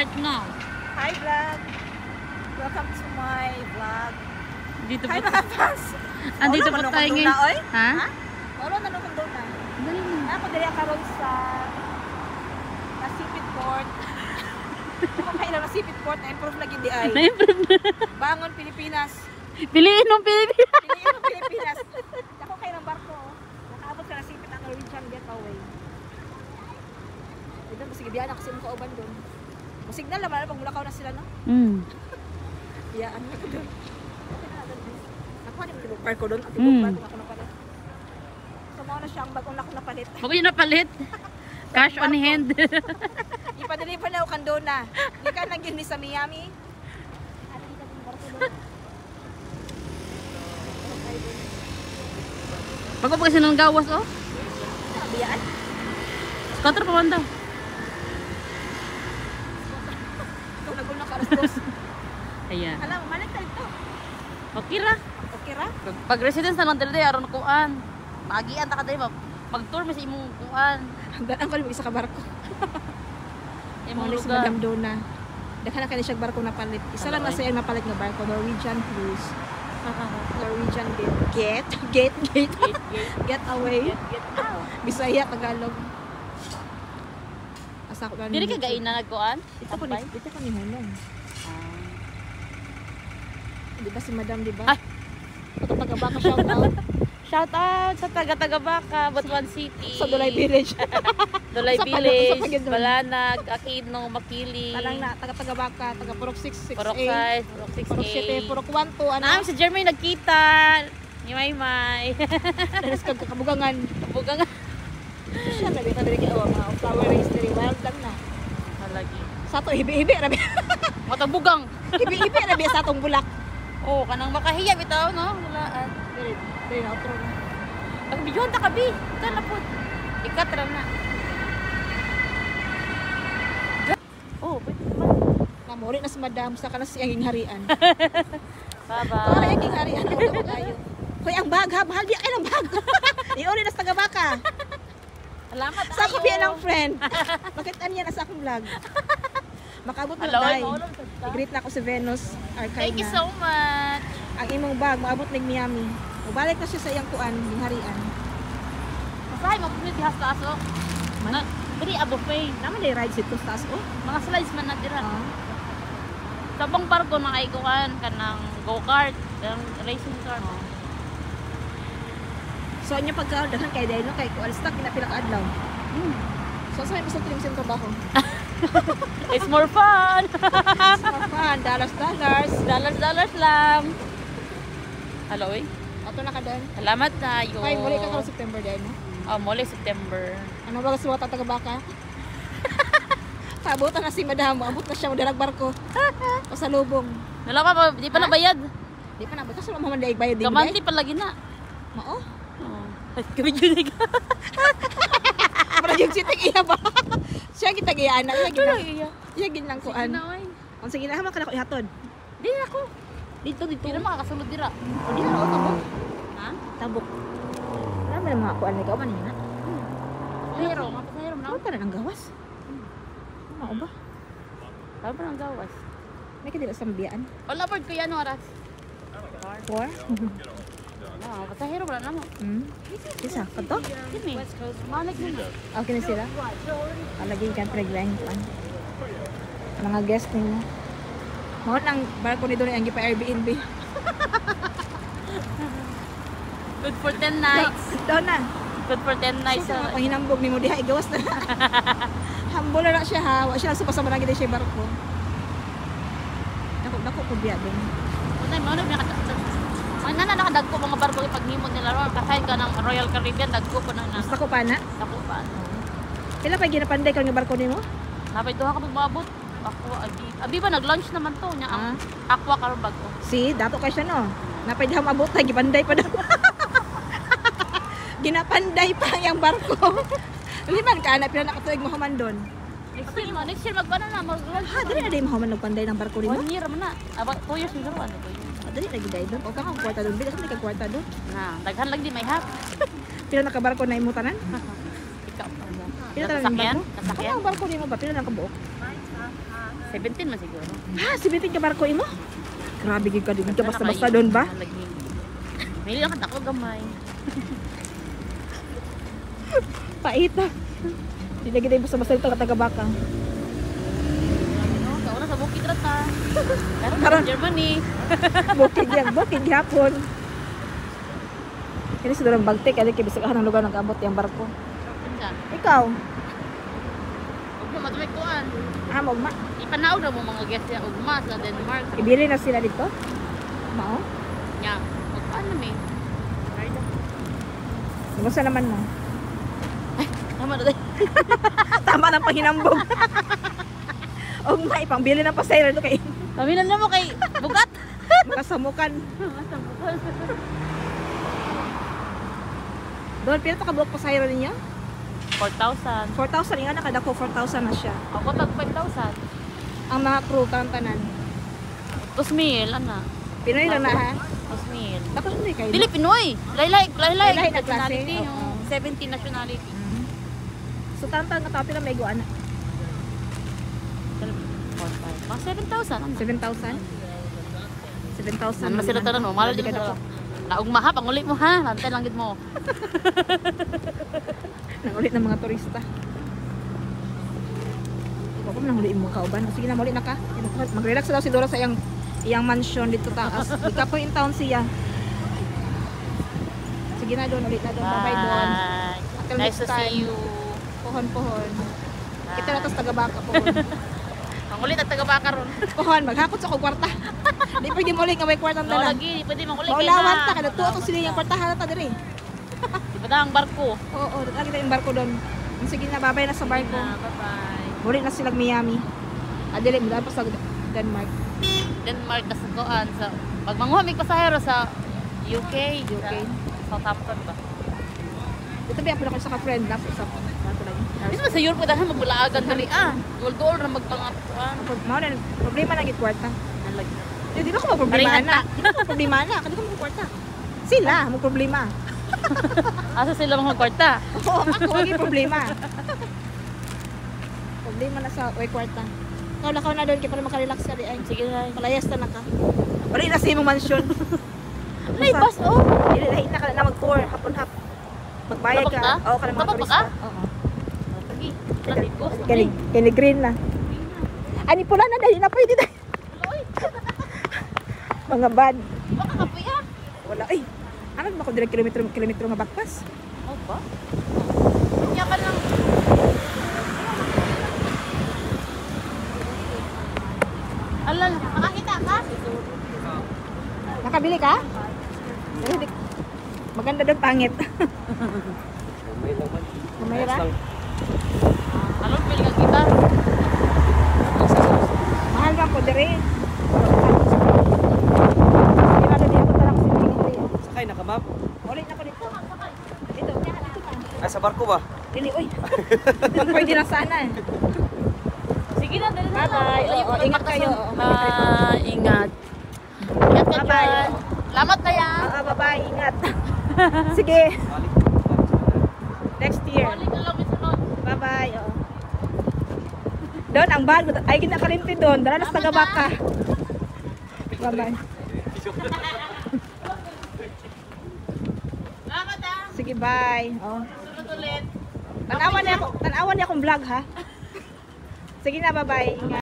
start now. Hi vlog! Welcome to my vlog. Dito Hi po. mga fans! Andito po tayo ngayon. Ha? Maulo na nung doon na. Dali na. Ako dali karon sa Nasipit Port. Ako kayo na Nasipit Port na improve lagi di ay. Na-improve na. Bangon Pilipinas. Piliin mong Pilipinas. Piliin mo Pilipinas. Ako kayo ng barko. Nakaabot ka Nasipit ang Norwegian Getaway. Ito mo sige biyan ako sa kauban doon. Signal naman pag Mulakaw na sila no? Biyaan mo ko doon. Ako ano yung barko doon? At yung barko ako napalit. So mga na siya ang bagong ako napalit. Bago yun napalit. Cash on hand. Ipadeliver na ako kandona. Hindi ka nang yun sa Miami. Ano dito yung barko doon? Bago pa kasi ng gawas oh. Biyaan? Scatter pa man daw. Ikaw nagulong ka alas 2. Ayan. Alam, malik tayo ito. Okay ra. Okay ra? Pag residence na lang dali aron kuan. Maagian ta ka dai mag-tour mi sa imong kuan. Hanggang ko isa ka barko. Imong Malis lugar. Madam Dona. Daka na kani siya barko na palit. Isa lang na sa iya mapalit nga barko, Norwegian Cruise. Norwegian Getaway. Get out. Bisaya Tagalog. Asa ko Dili ka gain na nagkuan? Ito ko ni Honong. Di ba si Madam, di ba? Ay! Ito taga-baka shout out. Shout out sa taga-Baka, Butuan City. Sa Dulay Village. Dulay Sa Village, Pagidon. Balanag, Aquino, Makili. Talang na, taga-baka, taga-Purok 6, 6A. Purok 5, Purok 6A. Purok 7, Purok 1, 2, ano? Naam si Jermaine nagkita. Ni Maymay. Dalas kag kakabugangan. Buga nga. Siya na bita diri kay mga flower race diri wild lang na. Halagi. Sa to hibi-hibi rabi. Matag bugang. Hibi-hibi rabi sa atong bulak. Oh, kanang makahiya bitaw no. Walaan. Diri na outro na. Pag bidyon ta kabi. Ika na pud. Ikatra na. Oh, pwede ba? Namori na si Madam sa kanas iyang harian. Bye-bye. Para iyang harian ang daw kayo. Hoy ang bag ha, mahal di ay ng bag. Iori na sa taga-baka. Salamat Sa ako biya ng friend. Bakit anya na sa akong vlog? Makabot na Hello, day. maulam sa ta. I-greet na ako si Venus Arcana. Thank you so much. Ang imong bag maabot ning Miami. Mubalik na siya sa iyang kuan, ning harian. Masahay mo pud di hasta aso. Mana diri a buffet. Naman day ride sit to taas oh. Mga slides man na dira. Ah. Sabang parko na ay kuan kanang go-kart, kanang racing car. So anya pagka daghan kay day no kay kuan stock pinapila ka adlaw. So sa may gusto trim sin trabaho. It's more fun. More fun, dollars. Dollars lang. Hello, eh. Ato na ka dan. Salamat tayo. Kay muli ka karon September day no. Oh, muli September. Ano ba gusto ta taga-baka? Kabutan na si Madam, abot na siya mo dalag barko. O sa lubong. Wala pa, di pa nabayad. Di pa na ba kasi mo day bayad din. Kamanti pa lagi na. Mao. Oh. Kami yun Para yung sitik iya ba? Siya kita gayaan na iya. Iya ginang kuan. Ang sige na man kana ko ihatod. Di ako. Dito. Di na makakasulod dira. O di na o tabok. Ha? Tabok. Marami na mga kuan ikaw man na. Pasahero, mga pasahero na. Ano ka na ng gawas? Mao ba? Tama pa ng gawas. May kadila sa mabiyaan. Wala board ko yan oras. 4? Ah, pasahero wala na mo. Isa, kanto? Kini. Malik mo na. Okay na sila? Palagi kan pre-grind pan. Mga guest ninyo. Mao nang barko ni Dory ang gipa Airbnb. Good for 10 nights. Doon na. Good for 10 nights. Sa ang hinambog ni mo diha igawas na. Humble na siya ha. Wa siya supa sa managi siya barko. Dako ko biya din. Unay mo na nakadagko mga barko ipaghimot nila ron. Kasay ka ng Royal Caribbean, dagko po na na. Basta ko pa na. Dako pa. Pila pa ginapanday ka nga barko nimo? Napay duha ka magmaabot. Ako abi ba nag-launch naman to nya ang aqua karon bago. Si, dato kay siya no. Napay diha maabot tay gipanday pa daw. Ginapanday pa yang barko. Liman ka na pila nakatuig mo human doon. Next year magpana na mag-launch. Ha, dili na di mo human nagpanday ng barko nimo. 1 year man na. About 2 years siguro ano to. Dali lagi day doon. O ka kang kwarta doon. Bilas ka kwarta doon. Na, daghan lang di may hap. Pila nakabarko na imutanan? Ikaw pa mo. Pila talaga Nasakyan? barko? Nasakyan? Ang barko nimo ba? Pila nang kabuok? 17 man siguro. Ha, 17 ka barko imo? Grabe gid ka dito basta-basta doon ba? May lang ako gamay. Paita. Di na gid basta-basta dito ka taga-baka. Kauna sa bukid ra ta. Karon. Karon Germany. Bukid hapon. Kini sa dalang bagtik, kaya kibisagahan ng lugar nag-abot yung barko. Unsa? Ikaw? Ugma madumay kuan. Magma. Ipanaog na mo mga guest ya ugma sa Denmark. Ibili na sila dito? Mao? Nya. Magpaan na mi. Kumusta naman mo? Tama na day. Tama ng pahinambog. Ugma, ipangbili ng pasayro ito kay Kaminan na mo kay bugat. makasamukan. Doon, pero ito kabuok pasayro ninyo? 4,000. 4,000, nga nakadako 4,000 na siya. Ako tag 5,000. Ang mga crew, tanan. 2,000 ana. Pinoy lang na ha? 2,000. Tapos hindi kayo. Dili Pinoy. Laylay Laylay na nationality. klase. Oo. 70 nationality. So, tantan nga tao pila may guana. 4,500. Mga 7,000 ana. 7,000? 7,000. Ano na sila tanan mo? Mahal din ka. Naugma ha, pangulit mo ha. Lantay lang gid mo. Nangulit ng mga turista. Ikaw pa nangulit mo kauban. Sige na, muli na ka. Mag-relax daw si Dora sa iyang mansion dito taas. Ika po in town siya. Sige na doon, ulit na doon. Bye-bye doon. Until Nice next to time. see you. Pohon. Kita na tos taga-baka pohon. Pangulit at taga-baka ron. Pohon, maghakot sa kong kwarta. Di pwede muli nga may kwartang No, dala. lagi, di pwede mangulit Maulawan ta, kada tuwa itong sila yung kwartahan na ta diri. Di ba ang barko? Oo, lagi na yung barko doon. Sige na, babay na sa barko. Bye-bye. Muli na silang Miami. Adili, mula pa sa Denmark. Denmark kasi koan sa pag manguhamig pasahero sa UK, UK. sa Southampton ba? Ito ba ako sa ka-friend na sa nato lang. Dito ba sa Europe dahil magbulaagan dali Gold na magpangapuan. Mao na problema na gid kwarta. Nalagi. Di ba ko problema Paringat na? Di ba ko problema na? Kadi ko mo kwarta. Sila mo problema. Asa sila mga kwarta? Oo, ako wagi problema. Problema na sa way kwarta. Ikaw lakaw na doon kay para makarelax ka di ay. Sige na. Malayas na ka. Wala na sa imong mansion. Ay, bus oh. Dili lahi na ka na mag-tour hapon hap. Magbayad ka. Tapak ka? Oo, kana mga Tapak turista. ka? Oo. Sige. Latiko. Kini green na. Ani pula na dali na pwede na. Mga bad. Baka kapuya. Wala ay. Ano ba ko dire kilometro nga bakpas? Oh ba? Kanya ka lang. Alala, nakakita ka? Nakabili ka? Maganda doon pangit. Kumayra? Alon, pili ka gitar. Mahal ba ko dire? Kaya na dito talaga si Mingri. Sakay na ka, ma'am? Ulit na ko dito. Dito, dito pa. Ay, sa barko ba? Dili, oy. Pwede na sana eh. Sige na, dali na. Bye-bye. Layo Oo, ko ng ingat batas, kayo. oh. Oo, Ingat. Ingat ka Bye-bye. dyan. Salamat na yan. Bye-bye, ingat. Sige, next year. Balik na lang sunod. Bye-bye. Oo. Doon, ang bag. Ay, kinakalimti doon. Dala na sa taga-baka. Bye-bye. Salamat ah. Sige, bye. Oh. Sunod ulit. Tanawan niya akong vlog, ha? Sige na, bye-bye. Ingat.